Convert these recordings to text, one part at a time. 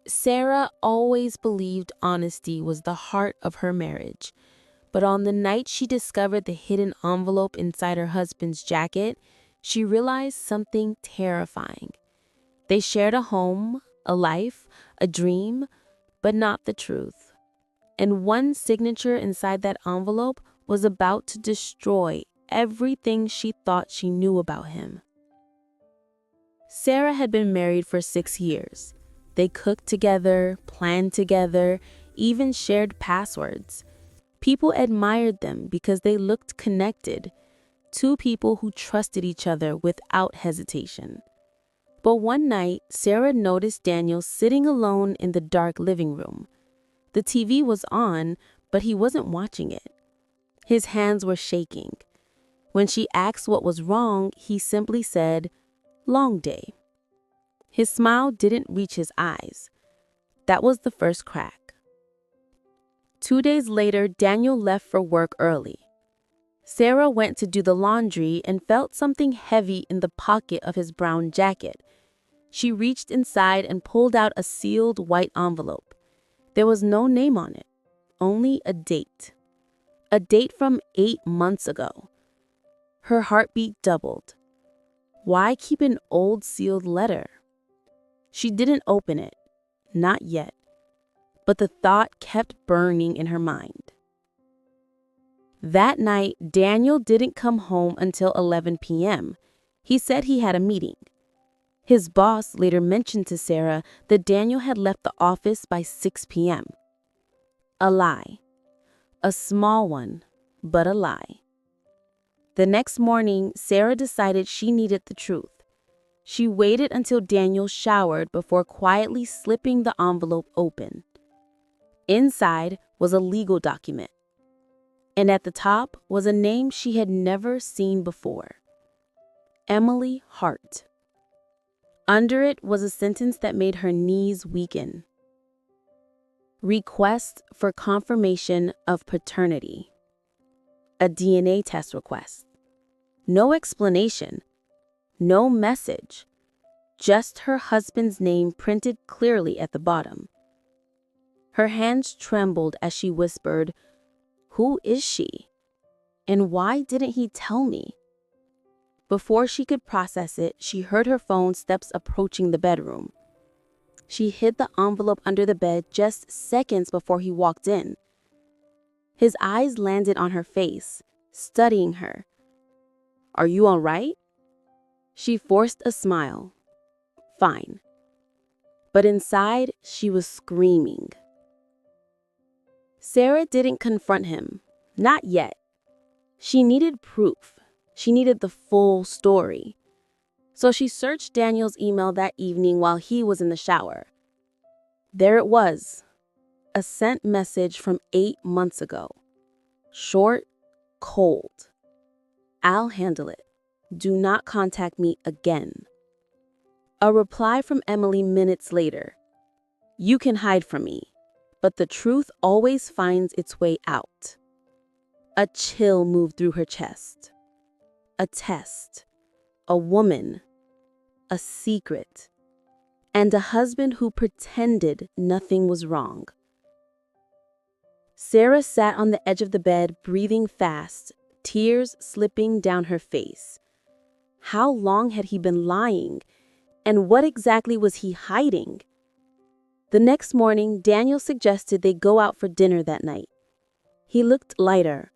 Sarah always believed honesty was the heart of her marriage, but on the night she discovered the hidden envelope inside her husband's jacket, she realized something terrifying. They shared a home, a life, a dream, but not the truth. And one signature inside that envelope was about to destroy everything she thought she knew about him. Sarah had been married for 6 years. They cooked together, planned together, even shared passwords. People admired them because they looked connected, two people who trusted each other without hesitation. But one night, Sarah noticed Daniel sitting alone in the dark living room. The TV was on, but he wasn't watching it. His hands were shaking. When she asked what was wrong, he simply said, "Long day." His smile didn't reach his eyes. That was the first crack. 2 days later, Daniel left for work early. Sarah went to do the laundry and felt something heavy in the pocket of his brown jacket. She reached inside and pulled out a sealed white envelope. There was no name on it, only a date. A date from 8 months ago. Her heartbeat doubled. Why keep an old sealed letter? She didn't open it, not yet, but the thought kept burning in her mind. That night, Daniel didn't come home until 11 p.m. He said he had a meeting. His boss later mentioned to Sarah that Daniel had left the office by 6 p.m. A lie. A small one, but a lie. The next morning, Sarah decided she needed the truth. She waited until Daniel showered before quietly slipping the envelope open. Inside was a legal document, and at the top was a name she had never seen before. Emily Hart. Under it was a sentence that made her knees weaken. Request for confirmation of paternity. A DNA test request. No explanation. No message. Just her husband's name printed clearly at the bottom. Her hands trembled as she whispered, "Who is she? And why didn't he tell me?" Before she could process it, she heard her phone steps approaching the bedroom. She hid the envelope under the bed just seconds before he walked in. His eyes landed on her face, studying her. "Are you all right?" She forced a smile. Fine. But inside, she was screaming. Sarah didn't confront him. Not yet. She needed proof. She needed the full story. So she searched Daniel's email that evening while he was in the shower. There it was. A sent message from 8 months ago. Short, cold. "I'll handle it. Do not contact me again." A reply from Emily minutes later. "You can hide from me, but the truth always finds its way out." A chill moved through her chest. A test. A woman. A secret. And a husband who pretended nothing was wrong. Sarah sat on the edge of the bed, breathing fast, tears slipping down her face. How long had he been lying? And what exactly was he hiding? The next morning, Daniel suggested they go out for dinner that night. He looked lighter,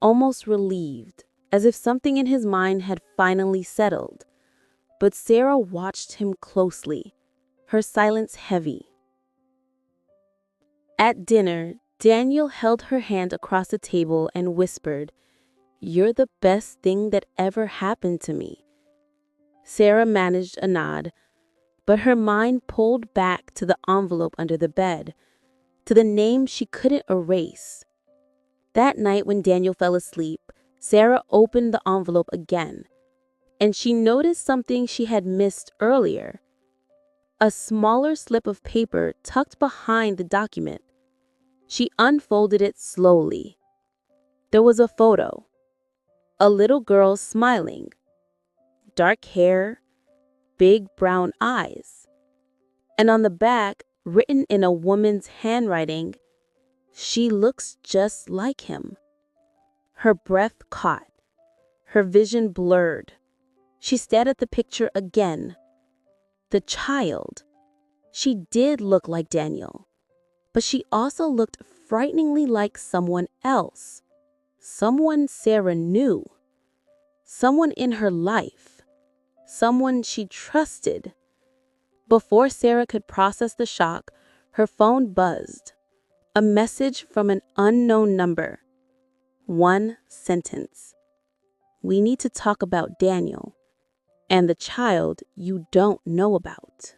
almost relieved, as if something in his mind had finally settled. But Sarah watched him closely, her silence heavy. At dinner, Daniel held her hand across the table and whispered, "You're the best thing that ever happened to me." Sarah managed a nod, but her mind pulled back to the envelope under the bed, to the name she couldn't erase. That night when Daniel fell asleep, Sarah opened the envelope again, and she noticed something she had missed earlier. A smaller slip of paper tucked behind the document. She unfolded it slowly. There was a photo. A little girl smiling. Dark hair, big brown eyes. And on the back, written in a woman's handwriting. She looks just like him. Her breath caught, her vision blurred. She stared at the picture again. The child. She did look like Daniel, but she also looked frighteningly like someone else. Someone Sarah knew. Someone in her life. Someone she trusted. Before Sarah could process the shock, her phone buzzed. A message from an unknown number. One sentence. We need to talk about Daniel and the child you don't know about.